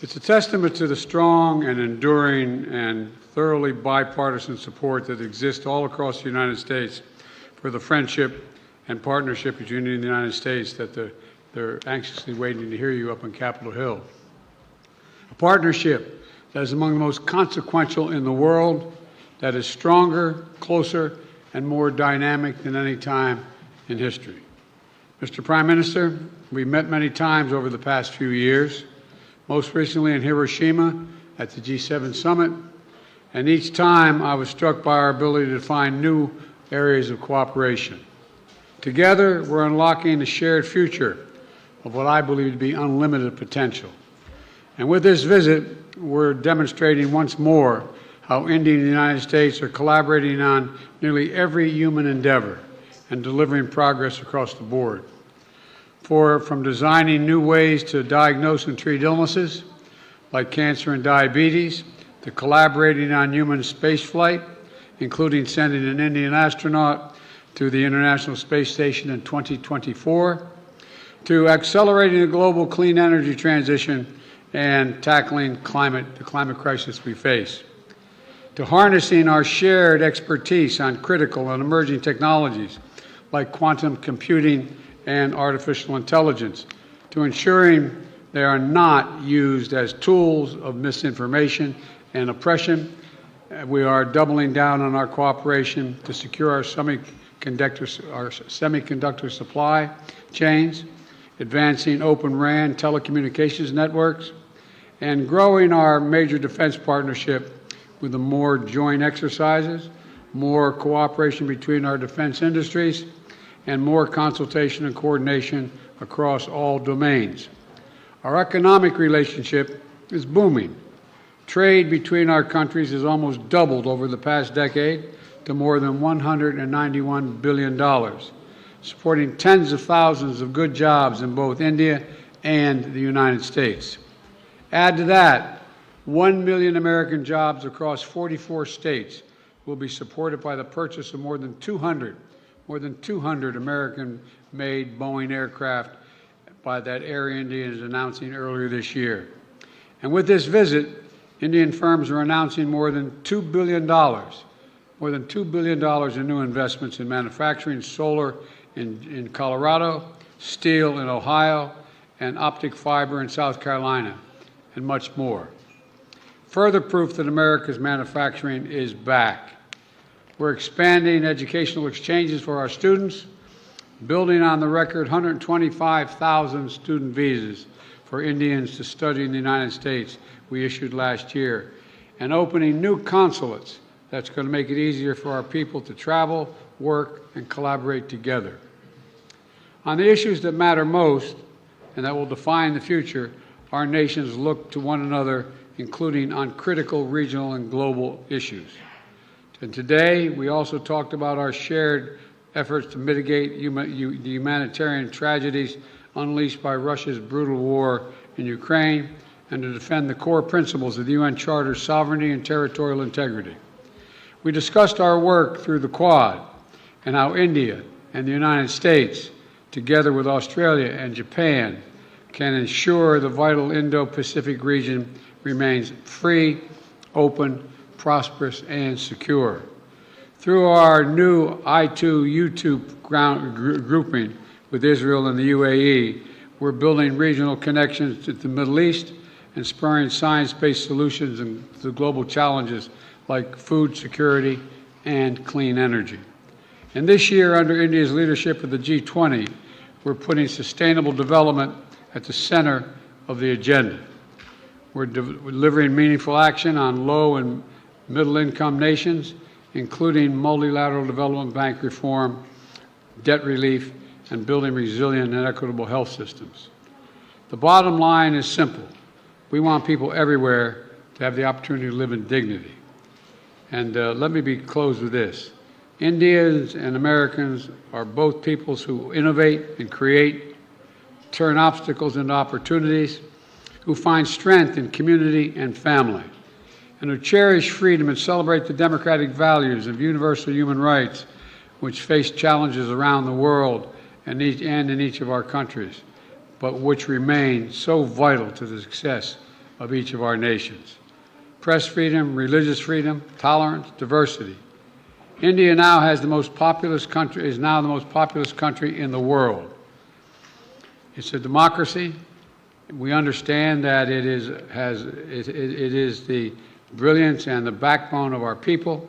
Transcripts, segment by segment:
It's a testament to the strong and enduring and thoroughly bipartisan support that exists all across the United States for the friendship and partnership between India and the United States that they're anxiously waiting to hear you up on Capitol Hill. A partnership that is among the most consequential in the world, that is stronger, closer, and more dynamic than any time in history. Mr. Prime Minister, we've met many times over the past few years, most recently in Hiroshima at the G7 summit, and each time I was struck by our ability to find new areas of cooperation. Together, we're unlocking the shared future of what I believe to be unlimited potential. And with this visit, we're demonstrating once more how India and the United States are collaborating on nearly every human endeavor and delivering progress across the board. From designing new ways to diagnose and treat illnesses like cancer and diabetes, to collaborating on human spaceflight, including sending an Indian astronaut to the International Space Station in 2024, to accelerating the global clean energy transition and tackling the climate crisis we face, to harnessing our shared expertise on critical and emerging technologies like quantum computing and artificial intelligence, to ensuring they are not used as tools of misinformation and oppression. We are doubling down on our cooperation to secure our semiconductor supply chains, advancing Open RAN telecommunications networks, and growing our major defense partnership with the more joint exercises, more cooperation between our defense industries, and more consultation and coordination across all domains. Our economic relationship is booming. Trade between our countries has almost doubled over the past decade to more than $191 billion, supporting tens of thousands of good jobs in both India and the United States. Add to that, 1 million American jobs across 44 states will be supported by the purchase of more than 200 American-made Boeing aircraft by that Air India is announcing earlier this year. And with this visit, Indian firms are announcing more than $2 billion in new investments in manufacturing, solar in Colorado, steel in Ohio, and optic fiber in South Carolina, and much more. Further proof that America's manufacturing is back. We're expanding educational exchanges for our students, building on the record 125,000 student visas for Indians to study in the United States we issued last year, and opening new consulates that's going to make it easier for our people to travel, work, and collaborate together. On the issues that matter most and that will define the future, our nations look to one another, including on critical regional and global issues. And today, we also talked about our shared efforts to mitigate the humanitarian tragedies unleashed by Russia's brutal war in Ukraine and to defend the core principles of the UN Charter's sovereignty and territorial integrity. We discussed our work through the Quad and how India and the United States, together with Australia and Japan, can ensure the vital Indo-Pacific region remains free, open, prosperous, and secure. Through our new I2U2 grouping with Israel and the UAE, we're building regional connections to the Middle East and spurring science-based solutions to global challenges like food security and clean energy. And this year, under India's leadership of the G20, we're putting sustainable development at the center of the agenda. We're delivering meaningful action on low and middle-income nations, including multilateral development bank reform, debt relief, and building resilient and equitable health systems. The bottom line is simple. We want people everywhere to have the opportunity to live in dignity. And let me close with this. Indians and Americans are both peoples who innovate and create, turn obstacles into opportunities, who find strength in community and family, and who cherish freedom and celebrate the democratic values of universal human rights, which face challenges around the world and in each of our countries, but which remain so vital to the success of each of our nations. Press freedom, religious freedom, tolerance, diversity. India now has the most populous country, is now the most populous country in the world. It's a democracy. We understand that it is the brilliance and the backbone of our people,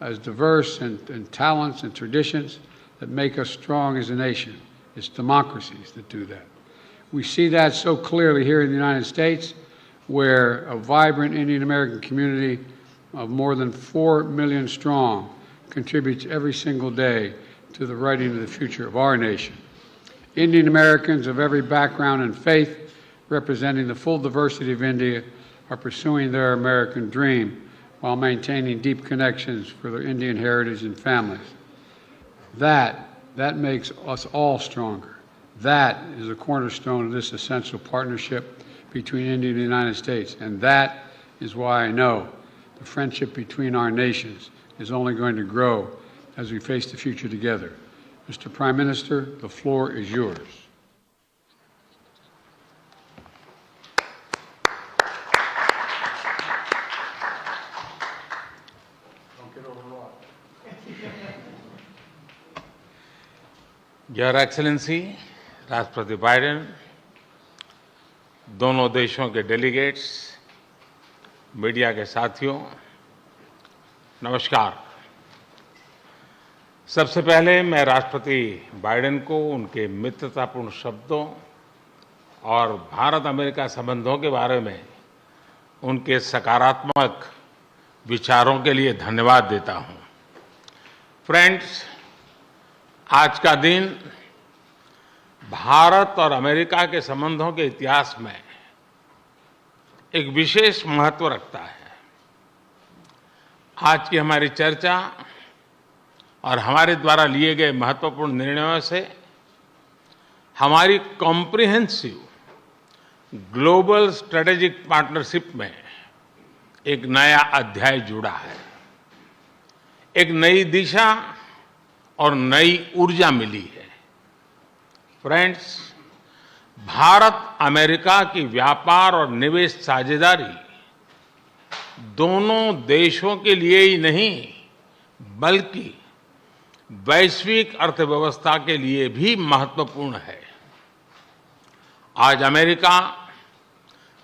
as diverse and talents and traditions that make us strong as a nation. It's democracies that do that. We see that so clearly here in the United States, where a vibrant Indian American community of more than 4 million strong contributes every single day to the writing of the future of our nation. Indian Americans of every background and faith, representing the full diversity of India, are pursuing their American dream while maintaining deep connections for their Indian heritage and families. That makes us all stronger. That is a cornerstone of this essential partnership between India and the United States. And that is why I know the friendship between our nations is only going to grow as we face the future together. Mr. Prime Minister, the floor is yours. Your excellency राष्ट्रपति Biden, दोनों देशों के delegates, media के साथियों, नमस्कार। सबसे पहले मैं राष्ट्रपति बाइडेन को उनके मित्रतापूर्ण शब्दों और भारत अमेरिका संबंधों के बारे में उनके सकारात्मक विचारों के लिए धन्यवाद देता हूं। फ्रेंड्स, आज का दिन भारत और अमेरिका के संबंधों के इतिहास में एक विशेष महत्व रखता है। आज की हमारी चर्चा और हमारे द्वारा लिए गए महत्वपूर्ण निर्णयों से हमारी कॉम्प्रिहेंसिव ग्लोबल स्ट्रेटेजिक पार्टनरशिप में एक नया अध्याय जुड़ा है। एक नई दिशा और नई ऊर्जा मिली है। फ्रेंड्स, भारत अमेरिका की व्यापार और निवेश साझेदारी दोनों देशों के लिए ही नहीं बल्कि वैश्विक अर्थव्यवस्था के लिए भी महत्वपूर्ण है। आज अमेरिका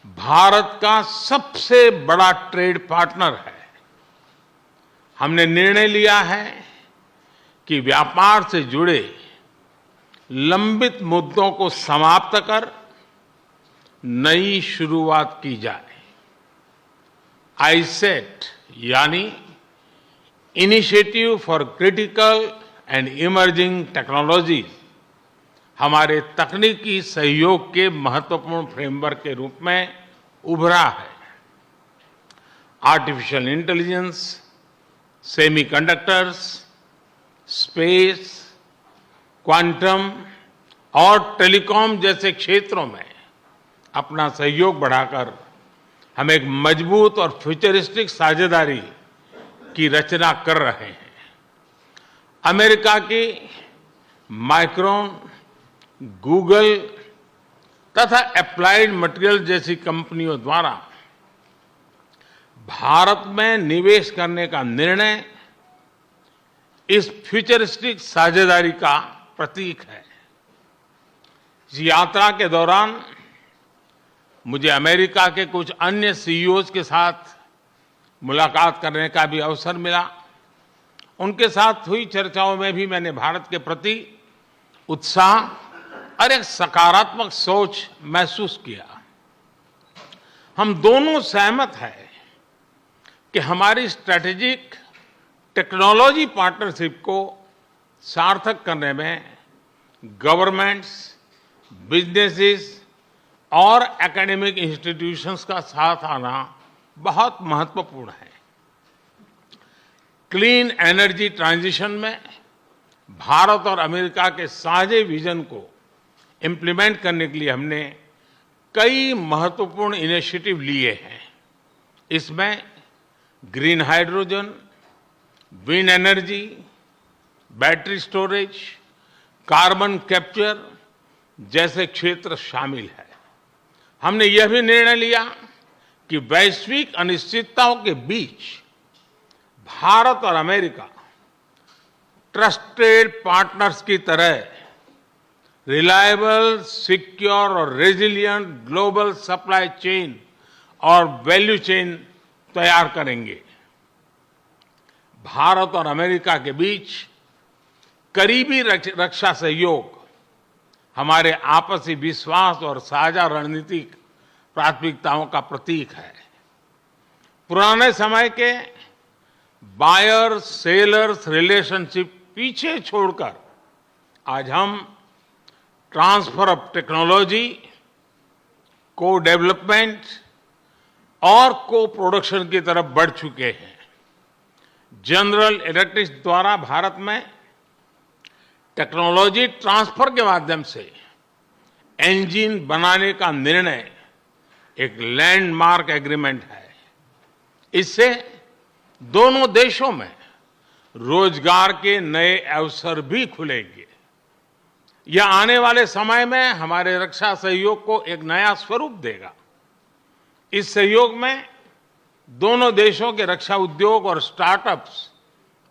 भारत का सबसे बड़ा ट्रेड पार्टनर है। हमने निर्णय लिया है कि व्यापार से जुड़े लंबित मुद्दों को समाप्त कर नई शुरुआत की जाए। आईसेट यानी initiative for critical and emerging technology हमारे तकनीकी सहयोग के महत्वपूर्ण फ्रेमवर्क के रूप में उभरा है। Artificial intelligence, semiconductors, space, quantum और टेलीकॉम जैसे क्षेत्रों में अपना सहयोग बढ़ाकर हम एक मजबूत और फ्यूचरिस्टिक साझेदारी की रचना कर रहे हैं। अमेरिका की माइक्रोन, गूगल तथा एप्लाइड मटेरियल जैसी कंपनियों द्वारा भारत में निवेश करने का निर्णय इस फ्यूचरिस्टिक साझेदारी का प्रतीक है। इस यात्रा के दौरान मुझे अमेरिका के कुछ अन्य सीईओज के साथ मुलाकात करने का भी अवसर मिला। उनके साथ हुई चर्चाओं में भी मैंने भारत के प्रति उत्साह और एक सकारात्मक सोच महसूस किया। हम दोनों सहमत हैं कि हमारी स्ट्रैटेजिक टेक्नोलॉजी पार्टनरशिप को सार्थक करने में गवर्नमेंट्स, बिजनेसेस और एकेडमिक इंस्टीट्यूशंस का साथ आना बहुत महत्वपूर्ण है। क्लीन एनर्जी ट्रांजिशन में भारत और अमेरिका के साझे विजन को इम्प्लीमेंट करने के लिए हमने कई महत्वपूर्ण इनिशिएटिव लिए हैं। इसमें green hydrogen, wind energy, battery storage, carbon capture जैसे क्षेत्र शामिल है। हमने यह भी निर्णय लिया कि वैश्विक अनिश्चितताओं के बीच भारत और अमेरिका ट्रस्टेड पार्टनर्स की तरह रिलायबल, सिक्योर और रेजिलिएंट ग्लोबल सप्लाई चेन और वैल्यू चेन तैयार करेंगे। भारत और अमेरिका के बीच करीबी रक्षा सहयोग हमारे आपसी विश्वास और साझा रणनीतिक प्राथमिकताओं का प्रतीक है। पुराने समय के बायर सेलर्स रिलेशनशिप पीछे छोड़कर आज हम ट्रांसफर ऑफ टेक्नोलॉजी, को डेवलपमेंट और को प्रोडक्शन की तरफ बढ़ चुके हैं। जनरल इलेक्ट्रिक द्वारा भारत में टेक्नोलॉजी ट्रांसफर के माध्यम से इंजन बनाने का निर्णय एक लैंडमार्क एग्रीमेंट है। इससे दोनों देशों में रोजगार के नए अवसर भी खुलेंगे। यह आने वाले समय में हमारे रक्षा सहयोग को एक नया स्वरूप देगा। इस सहयोग में दोनों देशों के रक्षा उद्योग और स्टार्टअप्स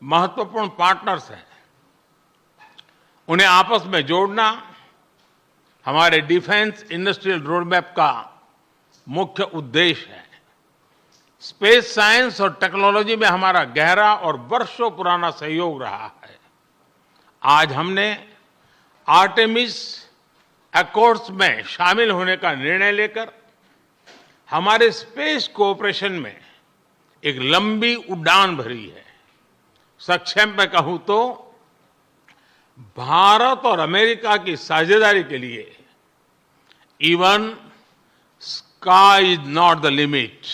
महत्वपूर्ण पार्टनर्स हैं। उन्हें आपस में जोड़ना हमारे डिफेंस इंडस्ट्रियल रोडमैप का मुख्य उद्देश्य है। स्पेस साइंस और टेक्नोलॉजी में हमारा गहरा और वर्षों पुराना सहयोग रहा है। आज हमने आर्टेमिस अकॉर्ड्स में शामिल होने का निर्णय लेकर हमारे स्पेस कोऑपरेशन में एक लंबी उड़ान भरी है। संक्षेप में कहूं तो भारत और अमेरिका की साझेदारी के लिए even sky is not the limit.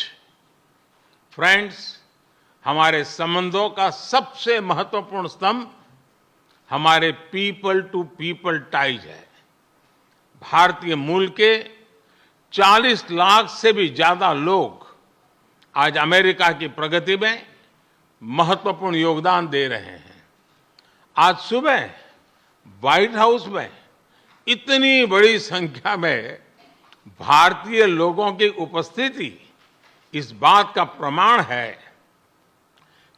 Friends, हमारे संबंधों का सबसे महत्वपूर्ण स्तंभ हमारे पीपल टू पीपल टाइज है। भारतीय मूल के 40 लाख से भी ज्यादा लोग आज अमेरिका की प्रगति में महत्वपूर्ण योगदान दे रहे हैं। आज सुबह व्हाइट हाउस में इतनी बड़ी संख्या में भारतीय लोगों की उपस्थिति इस बात का प्रमाण है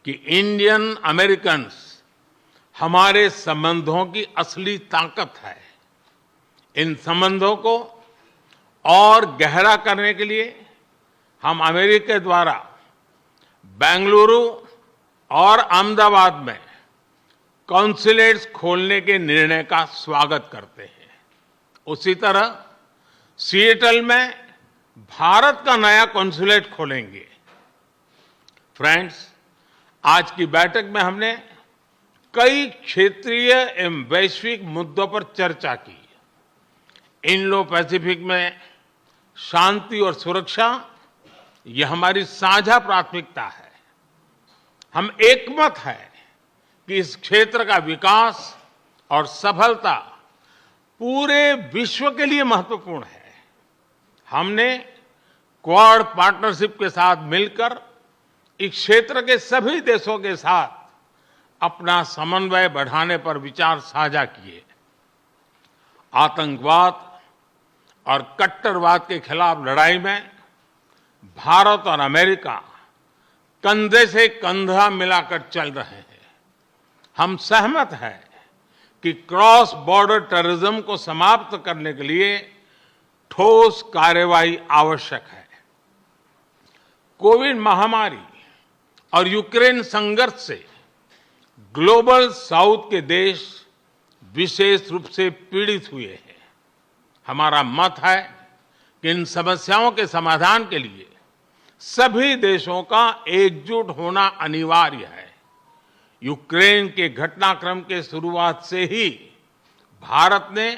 कि इंडियन अमेरिकन्स हमारे संबंधों की असली ताकत है। इन संबंधों को और गहरा करने के लिए हम अमेरिका द्वारा बेंगलुरु और अहमदाबाद में कॉन्सुलेट्स खोलने के निर्णय का स्वागत करते हैं। उसी तरह सिएटल में भारत का नया कॉन्सुलेट खोलेंगे। फ्रेंड्स, आज की बैठक में हमने कई क्षेत्रीय एवं वैश्विक मुद्दों पर चर्चा की। इंडो पैसिफिक में शांति और सुरक्षा यह हमारी साझा प्राथमिकता है। हम एकमत है कि इस क्षेत्र का विकास और सफलता पूरे विश्व के लिए महत्वपूर्ण है। हमने क्वाड पार्टनरशिप के साथ मिलकर इस क्षेत्र के सभी देशों के साथ अपना समन्वय बढ़ाने पर विचार साझा किए। आतंकवाद और कट्टरवाद के खिलाफ लड़ाई में भारत और अमेरिका कंधे से कंधा मिलाकर चल रहे हैं। हम सहमत हैं कि क्रॉस बॉर्डर टेररिज्म को समाप्त करने के लिए ठोस कार्यवाही आवश्यक है। कोविड महामारी और यूक्रेन संघर्ष से ग्लोबल साउथ के देश विशेष रूप से पीड़ित हुए हैं। हमारा मत है कि इन समस्याओं के समाधान के लिए सभी देशों का एकजुट होना अनिवार्य है। यूक्रेन के घटनाक्रम के शुरुआत से ही भारत ने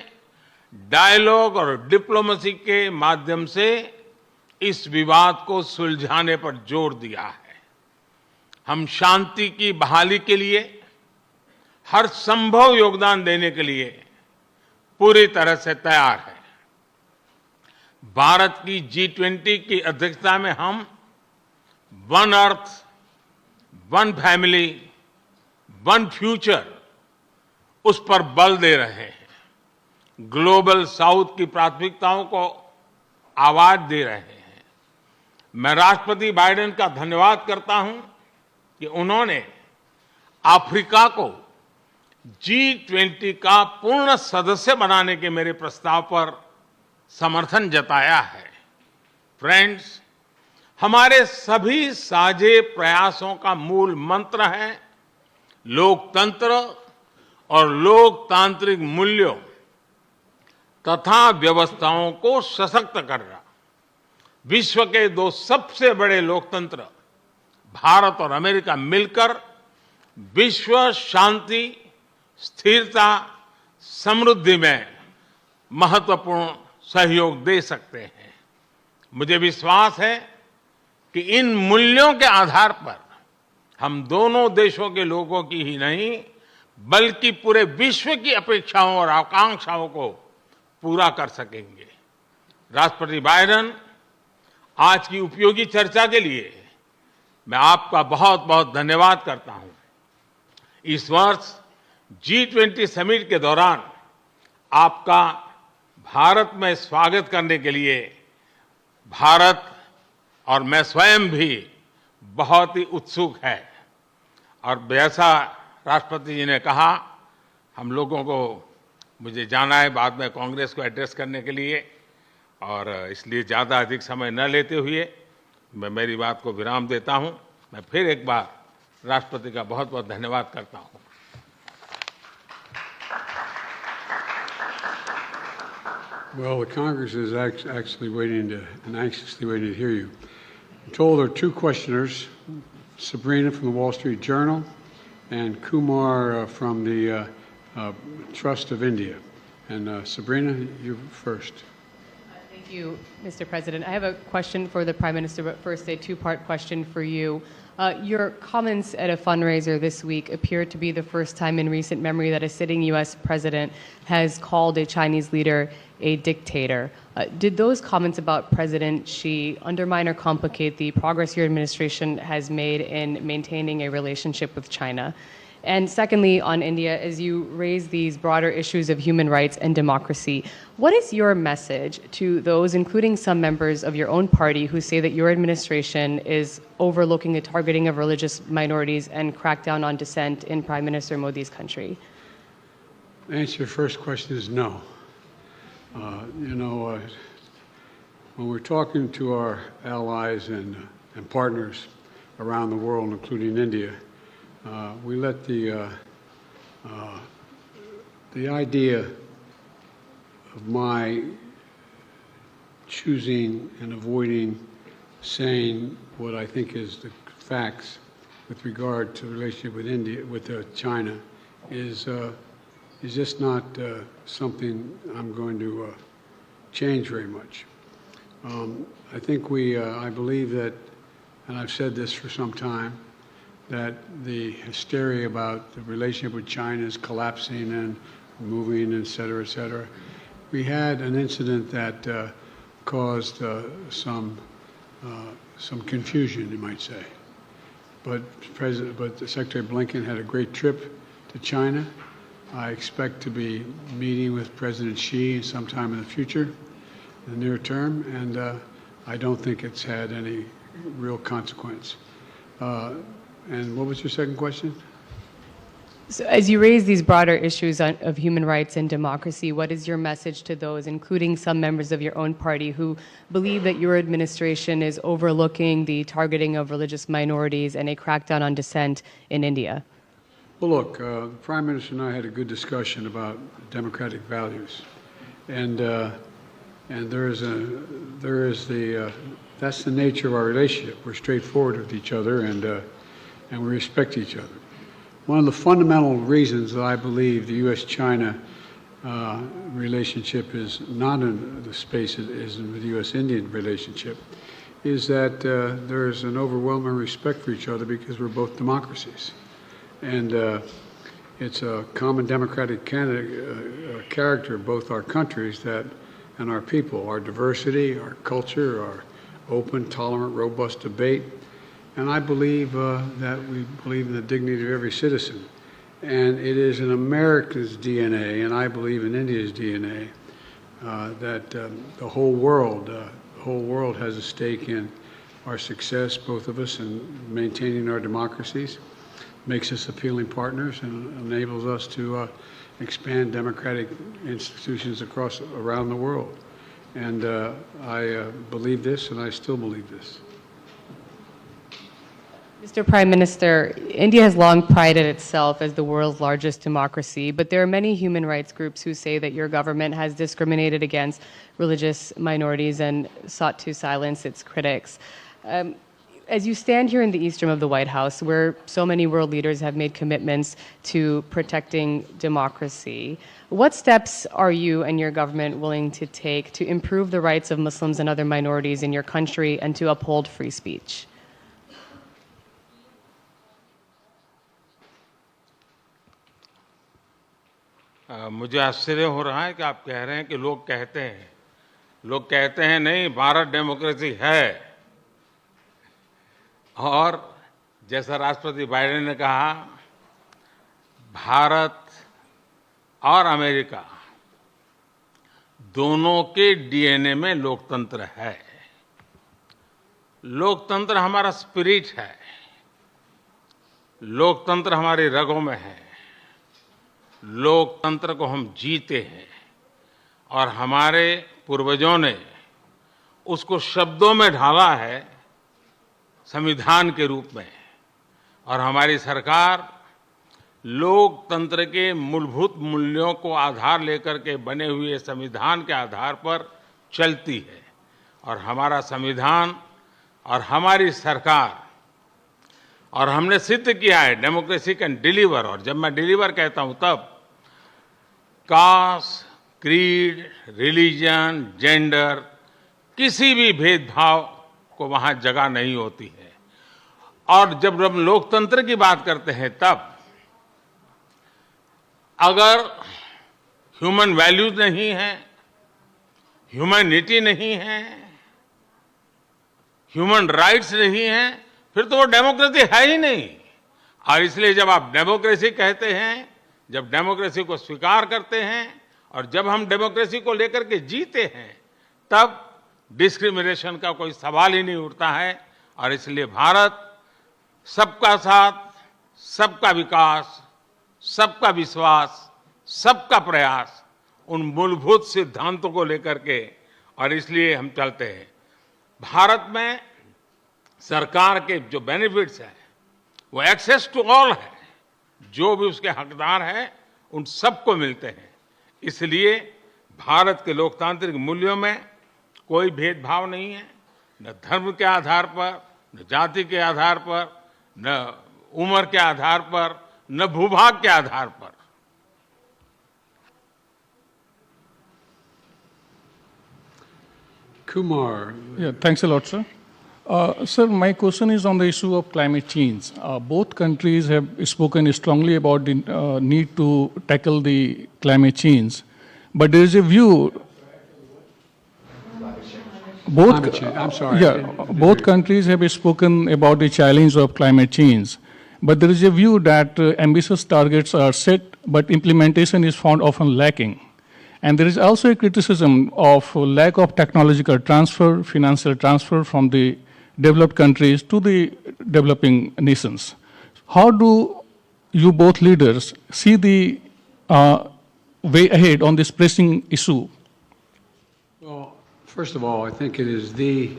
डायलॉग और डिप्लोमेसी के माध्यम से इस विवाद को सुलझाने पर जोर दिया है। हम शांति की बहाली के लिए हर संभव योगदान देने के लिए पूरी तरह से तैयार है। भारत की G20 की अध्यक्षता में हम one earth, one family, one future उस पर बल दे रहे हैं। ग्लोबल साउथ की प्राथमिकताओं को आवाज दे रहे हैं। मैं राष्ट्रपति बाइडेन का धन्यवाद करता हूं कि उन्होंने अफ्रीका को G20 का पूर्ण सदस्य बनाने के मेरे प्रस्ताव पर समर्थन जताया है। फ्रेंड्स, हमारे सभी साझे प्रयासों का मूल मंत्र है लोकतंत्र और लोकतांत्रिक मूल्यों तथा व्यवस्थाओं को सशक्त करना। विश्व के दो सबसे बड़े लोकतंत्र भारत और अमेरिका मिलकर विश्व शांति, स्थिरता, समृद्धि में महत्वपूर्ण सहयोग दे सकते हैं। मुझे विश्वास है कि इन मूल्यों के आधार पर हम दोनों देशों के लोगों की ही नहीं बल्कि पूरे विश्व की अपेक्षाओं और आकांक्षाओं को पूरा कर सकेंगे। राष्ट्रपति बाइडेन, आज की उपयोगी चर्चा के लिए मैं आपका बहुत बहुत धन्यवाद करता हूं। इस वर्ष G20 समिट के दौरान आपका भारत में स्वागत करने के लिए भारत और मैं स्वयं भी बहुत ही उत्सुक है। और जैसा राष्ट्रपति जी ने कहा, हम लोगों को मुझे जाना है बाद में कांग्रेस को एड्रेस करने के लिए, और इसलिए ज़्यादा अधिक समय न लेते हुए मैं मेरी बात को विराम देता हूं। मैं फिर एक बार राष्ट्रपति का बहुत बहुत धन्यवाद करता हूं। Well, the Congress is actually waiting and anxiously waiting to hear you. I'm told there are two questioners, Sabrina from the Wall Street Journal and Kumar from the Trust of India. And Sabrina, you first. Thank you, Mr. President. I have a question for the Prime Minister, but first a two-part question for you. Your comments at a fundraiser this week appear to be the first time in recent memory that a sitting U.S. president has called a Chinese leader a dictator. Did those comments about President Xi undermine or complicate the progress your administration has made in maintaining a relationship with China? And secondly, on India, as you raise these broader issues of human rights and democracy, what is your message to those, including some members of your own party, who say that your administration is overlooking the targeting of religious minorities and crackdown on dissent in Prime Minister Modi's country? The answer to your first question is no. When we're talking to our allies and partners around the world, including India, we let the idea of my choosing and avoiding saying what I think is the facts with regard to the relationship with India, with China, is just not something I'm going to change very much. I think I believe that, and I've said this for some time, that the hysteria about the relationship with China is collapsing and moving, et cetera. We had an incident that caused some confusion, you might say. But Secretary Blinken had a great trip to China. I expect to be meeting with President Xi sometime in the future, in the near term, and I don't think it's had any real consequence. And what was your second question? So as you raise these broader issues of human rights and democracy, what is your message to those, including some members of your own party, who believe that your administration is overlooking the targeting of religious minorities and a crackdown on dissent in India? Well, look, the Prime Minister and I had a good discussion about democratic values, and that's the nature of our relationship. We're straightforward with each other, and we respect each other. One of the fundamental reasons that I believe the U.S.-China relationship is not in the space it is in the U.S.-Indian relationship is that there's an overwhelming respect for each other because we're both democracies. And it's a common democratic character of both our countries and our people, our diversity, our culture, our open, tolerant, robust debate. And I believe that we believe in the dignity of every citizen. And it is in America's DNA, and I believe in India's DNA, that the whole world has a stake in our success, both of us, in maintaining our democracies, makes us appealing partners, and enables us to expand democratic institutions around the world. And I believe this, and I still believe this. Mr. Prime Minister, India has long prided itself as the world's largest democracy, but there are many human rights groups who say that your government has discriminated against religious minorities and sought to silence its critics. As you stand here in the east room of the White House, where so many world leaders have made commitments to protecting democracy, what steps are you and your government willing to take to improve the rights of Muslims and other minorities in your country and to uphold free speech? मुझे आश्चर्य हो रहा है कि आप कह रहे हैं कि लोग कहते हैं नहीं, भारत डेमोक्रेसी है। और जैसा राष्ट्रपति बाइडेन ने कहा, भारत और अमेरिका दोनों के डीएनए में लोकतंत्र है। लोकतंत्र हमारा स्पिरिट है, लोकतंत्र हमारी रगों में है, लोकतंत्र को हम जीते हैं और हमारे पूर्वजों ने उसको शब्दों में ढाला है संविधान के रूप में। और हमारी सरकार लोकतंत्र के मूलभूत मूल्यों को आधार लेकर के बने हुए संविधान के आधार पर चलती है। और हमारा संविधान और हमारी सरकार, और हमने सिद्ध किया है डेमोक्रेसी कैन डिलीवर। और जब मैं डिलीवर कहता हूं तब कास्ट, क्रीड, रिलीजन, जेंडर, किसी भी भेदभाव को वहां जगह नहीं होती है। और जब हम लोकतंत्र की बात करते हैं तब अगर ह्यूमन वैल्यूज नहीं है, ह्यूमैनिटी नहीं है, ह्यूमन राइट्स नहीं है, फिर तो वो डेमोक्रेसी है ही नहीं। और इसलिए जब आप डेमोक्रेसी कहते हैं, जब डेमोक्रेसी को स्वीकार करते हैं और जब हम डेमोक्रेसी को लेकर के जीते हैं, तब डिस्क्रिमिनेशन का कोई सवाल ही नहीं उठता है। और इसलिए भारत सबका साथ, सबका विकास, सबका विश्वास, सबका प्रयास, उन मूलभूत सिद्धांतों को लेकर के, और इसलिए हम चलते हैं। भारत में सरकार के जो बेनिफिट्स हैं वो एक्सेस टू ऑल है, जो भी उसके हकदार हैं उन सबको मिलते हैं। इसलिए भारत के लोकतांत्रिक मूल्यों में कोई भेदभाव नहीं है, न धर्म के आधार पर, न जाति के आधार पर, न उम्र के आधार पर, न भूभाग के आधार पर। Kumar. Yeah, thanks a lot, sir. Sir, my question is on the issue of climate change. Both countries have spoken strongly about the need to tackle the climate change, but there is a view. Climate change. I'm sorry. Yeah, both countries have spoken about the challenge of climate change, but there is a view that ambitious targets are set, but implementation is found often lacking. And there is also a criticism of lack of technological transfer, financial transfer from the developed countries to the developing nations. How do you both leaders see the way ahead on this pressing issue? Well, first of all, I think it is the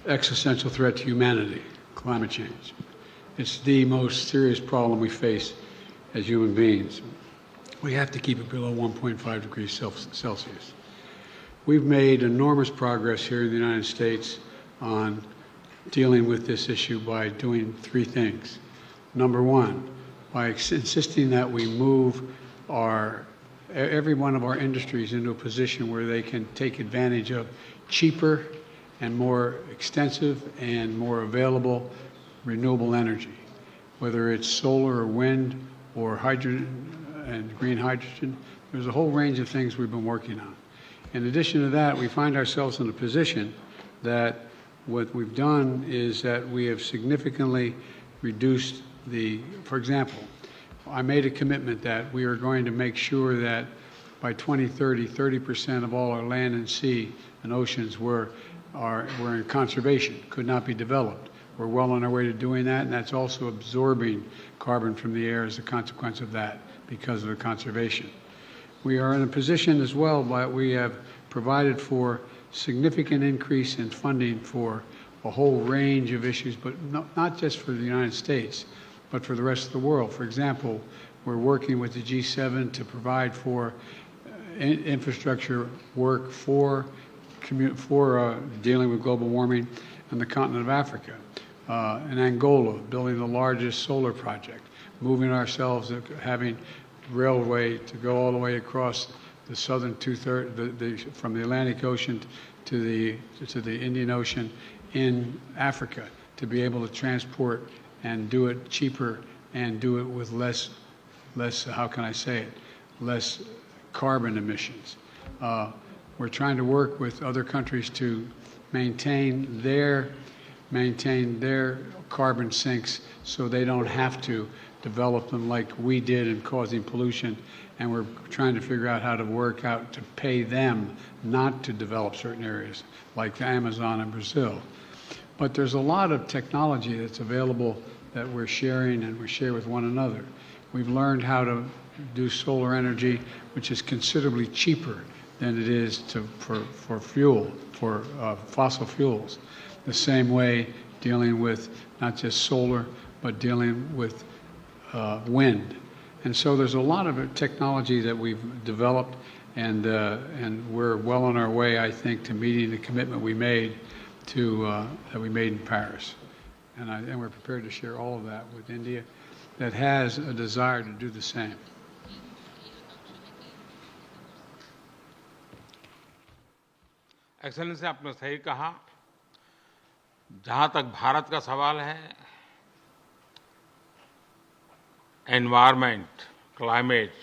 existential threat to humanity, climate change. It's the most serious problem we face as human beings. We have to keep it below 1.5 degrees Celsius. We've made enormous progress here in the United States on dealing with this issue by doing three things. Number one, by insisting that we move every one of our industries into a position where they can take advantage of cheaper and more extensive and more available renewable energy, whether it's solar or wind or hydrogen and green hydrogen. There's a whole range of things we've been working on. In addition to that, we find ourselves in a position that what we've done is that we have significantly reduced for example, I made a commitment that we are going to make sure that by 2030, 30% of all our land and sea and oceans were were in conservation, could not be developed. We're well on our way to doing that, and that's also absorbing carbon from the air as a consequence of that because of the conservation. We are in a position as well, but we have provided for significant increase in funding for a whole range of issues, but not just for the United States, but for the rest of the world. For example, we're working with the G7 to provide for infrastructure work for dealing with global warming on the continent of Africa. In Angola, building the largest solar project, moving ourselves, having railway to go all the way across the southern two-thirds, from the Atlantic Ocean to the Indian Ocean in Africa, to be able to transport and do it cheaper and do it with less, how can I say it, less carbon emissions. We're trying to work with other countries to maintain their carbon sinks so they don't have to develop them like we did in causing pollution, and we're trying to figure out how to work out to pay them not to develop certain areas like the Amazon and Brazil. But there's a lot of technology that's available that we're sharing and we share with one another. We've learned how to do solar energy, which is considerably cheaper than it is for fossil fuels. The same way dealing with not just solar, but dealing with wind. And so there's a lot of technology that we've developed, and we're well on our way, I think, to meeting the commitment we made that we made in Paris. And we're prepared to share all of that with India that has a desire to do the same. Excellency, आपने सही कहा। जहां तक भारत का सवाल है, environment, climate,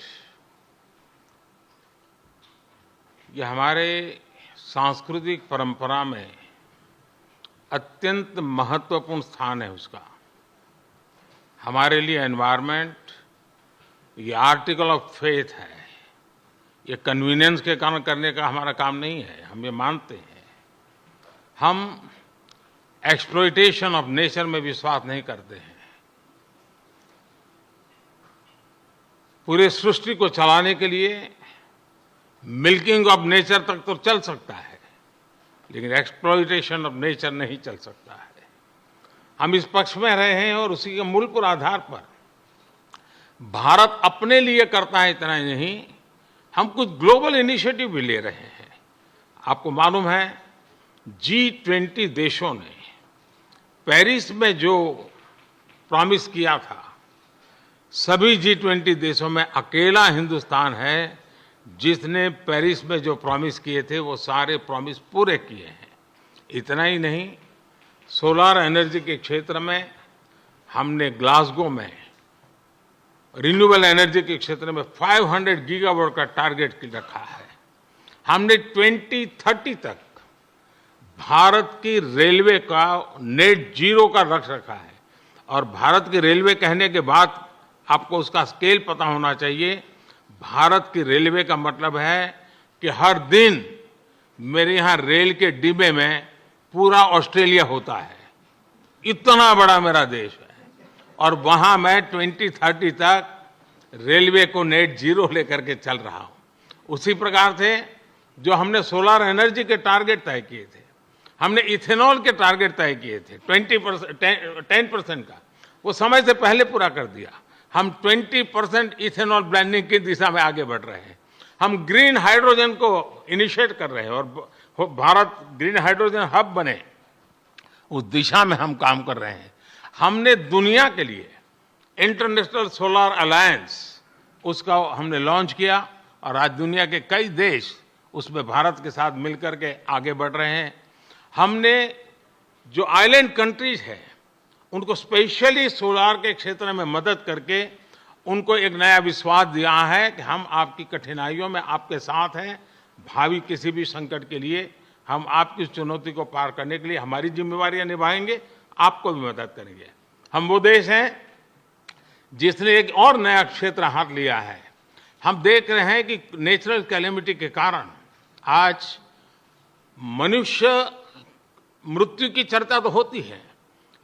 ये हमारे सांस्कृतिक परंपरा में अत्यंत महत्वपूर्ण स्थान है उसका। हमारे लिए एनवायरनमेंट ये आर्टिकल ऑफ फेथ है। ये कन्वीनियंस के कारण करने का हमारा काम नहीं है, हम ये मानते हैं। हम एक्सप्लॉयटेशन ऑफ नेचर में विश्वास नहीं करते हैं। पूरे सृष्टि को चलाने के लिए मिल्किंग ऑफ नेचर तक तो चल सकता है, लेकिन एक्सप्लॉयटेशन ऑफ नेचर नहीं चल सकता है। हम इस पक्ष में रहे हैं और उसी के मूल पर आधार पर भारत अपने लिए करता है, इतना ही नहीं, हम कुछ ग्लोबल इनिशिएटिव भी ले रहे हैं। आपको मालूम है, G20 देशों ने पेरिस में जो प्रॉमिस किया था, सभी G20 देशों में अकेला हिंदुस्तान है जिसने पेरिस में जो प्रॉमिस किए थे वो सारे प्रॉमिस पूरे किए हैं। इतना ही नहीं, सोलर एनर्जी के क्षेत्र में हमने ग्लासगो में रिन्यूएबल एनर्जी के क्षेत्र में 500 गीगावाट का टारगेट रखा है। हमने 2030 तक भारत की रेलवे का नेट जीरो का लक्ष्य रखा है। और भारत की रेलवे कहने के बाद आपको उसका स्केल पता होना चाहिए। भारत की रेलवे का मतलब है कि हर दिन मेरे यहाँ रेल के डिब्बे में पूरा ऑस्ट्रेलिया होता है। इतना बड़ा मेरा देश है और वहां मैं 2030 तक रेलवे को नेट जीरो लेकर के चल रहा हूं। उसी प्रकार से जो हमने सोलर एनर्जी के टारगेट तय किए थे, हमने इथेनॉल के टारगेट तय किए थे 10% का, वो समय से पहले पूरा कर दिया। हम 20% इथेनॉल ब्लेंडिंग की दिशा में आगे बढ़ रहे हैं। हम ग्रीन हाइड्रोजन को इनिशिएट कर रहे हैं और भारत ग्रीन हाइड्रोजन हब बने, उस दिशा में हम काम कर रहे हैं। हमने दुनिया के लिए इंटरनेशनल सोलर अलायंस उसका हमने लॉन्च किया और आज दुनिया के कई देश उसमें भारत के साथ मिलकर के आगे बढ़ रहे हैं। हमने जो आइलैंड कंट्रीज है उनको स्पेशली सोलार के क्षेत्र में मदद करके उनको एक नया विश्वास दिया है कि हम आपकी कठिनाइयों में आपके साथ हैं। भावी किसी भी संकट के लिए हम आपकी चुनौती को पार करने के लिए हमारी जिम्मेवारियां निभाएंगे, आपको भी मदद करेंगे। हम वो देश हैं जिसने एक और नया क्षेत्र हाथ लिया है। हम देख रहे हैं कि नेचुरल कैलेमिटी के कारण आज मनुष्य मृत्यु की चर्चा तो होती है,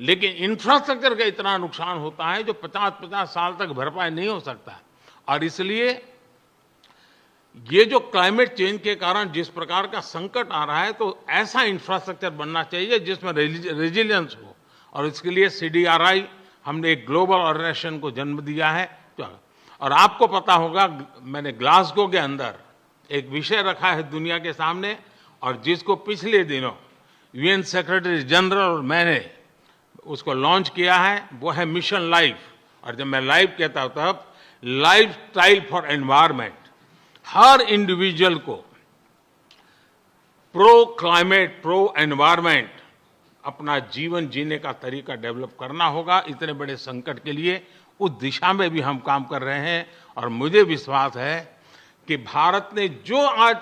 लेकिन इंफ्रास्ट्रक्चर का इतना नुकसान होता है जो 50-50 साल तक भरपाई नहीं हो सकता। और इसलिए ये जो क्लाइमेट चेंज के कारण जिस प्रकार का संकट आ रहा है, तो ऐसा इंफ्रास्ट्रक्चर बनना चाहिए जिसमें रेजिलियंस हो, और इसके लिए CDRI हमने एक ग्लोबल ऑर्गेनाइजेशन को जन्म दिया है। और आपको पता होगा, मैंने ग्लासगो के अंदर एक विषय रखा है दुनिया के सामने, और जिसको पिछले दिनों UN सेक्रेटरी जनरल और मैंने उसको लॉन्च किया है, वो है मिशन लाइफ। और जब मैं लाइफ कहता हूं तब life style for environment. Her individual को प्रो क्लाइमेट, प्रो एनवायरमेंट अपना जीवन जीने का तरीका डेवलप करना होगा। इतने बड़े संकट के लिए उस दिशा में भी हम काम कर रहे हैं, और मुझे विश्वास है कि भारत ने जो आज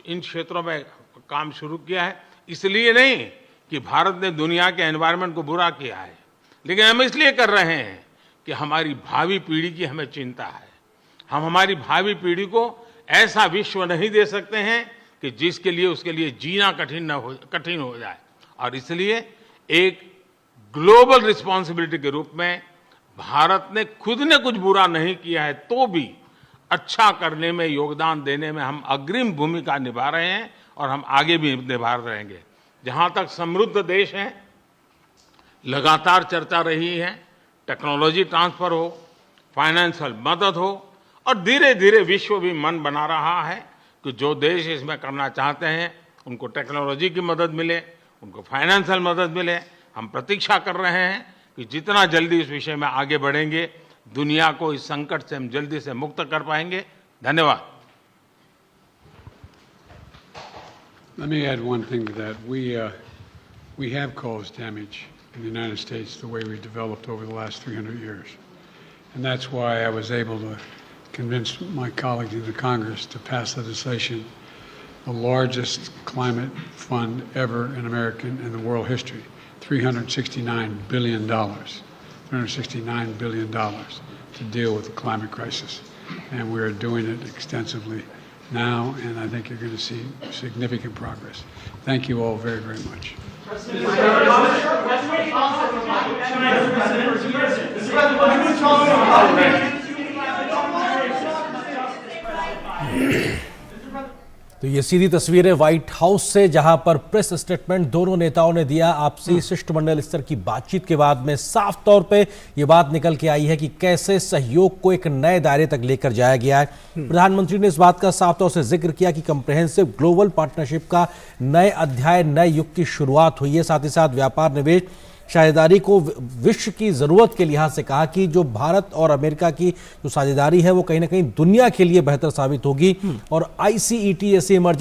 इन क्षेत्रों में काम शुरू किया है, इसलिए नहीं कि भारत ने दुनिया के एनवायरनमेंट को बुरा किया है, लेकिन हम इसलिए कर रहे हैं कि हमारी भावी पीढ़ी की हमें चिंता है। हम हमारी भावी पीढ़ी को ऐसा विश्व नहीं दे सकते हैं कि जिसके लिए उसके लिए जीना कठिन हो जाए। और इसलिए एक ग्लोबल रिस्पॉन्सिबिलिटी के रूप में भारत ने खुद ने कुछ बुरा नहीं किया है, तो भी अच्छा करने में, योगदान देने में हम अग्रिम भूमिका निभा रहे हैं, और हम आगे भी निभा रहेंगे। जहां तक समृद्ध देश हैं, लगातार चर्चा रही है, टेक्नोलॉजी ट्रांसफर हो, फाइनेंशियल मदद हो, और धीरे धीरे विश्व भी मन बना रहा है कि जो देश इसमें करना चाहते हैं उनको टेक्नोलॉजी की मदद मिले, उनको फाइनेंशियल मदद मिले। हम प्रतीक्षा कर रहे हैं कि जितना जल्दी इस विषय में आगे बढ़ेंगे, दुनिया को इस संकट से हम जल्दी से मुक्त कर पाएंगे। धन्यवाद। Let me add one thing to that. We have caused damage in the United States the way we developed over the last 300 years. And that's why I was able to convince my colleagues in the Congress to pass legislation, the largest climate fund ever in American and the world history, $369 billion. $369 billion to deal with the climate crisis. And we're doing it extensively now, and I think you're going to see significant progress. Thank you all very, very much. तो ये सीधी तस्वीरें white house से, जहां पर press statement दोनों नेताओं ने दिया। आपसी शिष्टमंडल स्तर की बातचीत के बाद में साफ तौर पे ये बात निकल के आई है कि कैसे सहयोग को एक नए दायरे तक लेकर जाया गया है। प्रधानमंत्री ने इस बात का साफ तौर से जिक्र किया कि कंप्रेहेंसिव ग्लोबल पार्टनरशिप का नए अध्याय, नए युग की शुरुआत हुई है। साथ ही साथ व्यापार, निवेश, साझेदारी को विश्व की जरूरत के लिहाज से कहा कि जो भारत और अमेरिका की जो साझेदारी है वो कहीं ना कहीं दुनिया के लिए बेहतर साबित होगी। और ICET ऐसी इमर्जिंग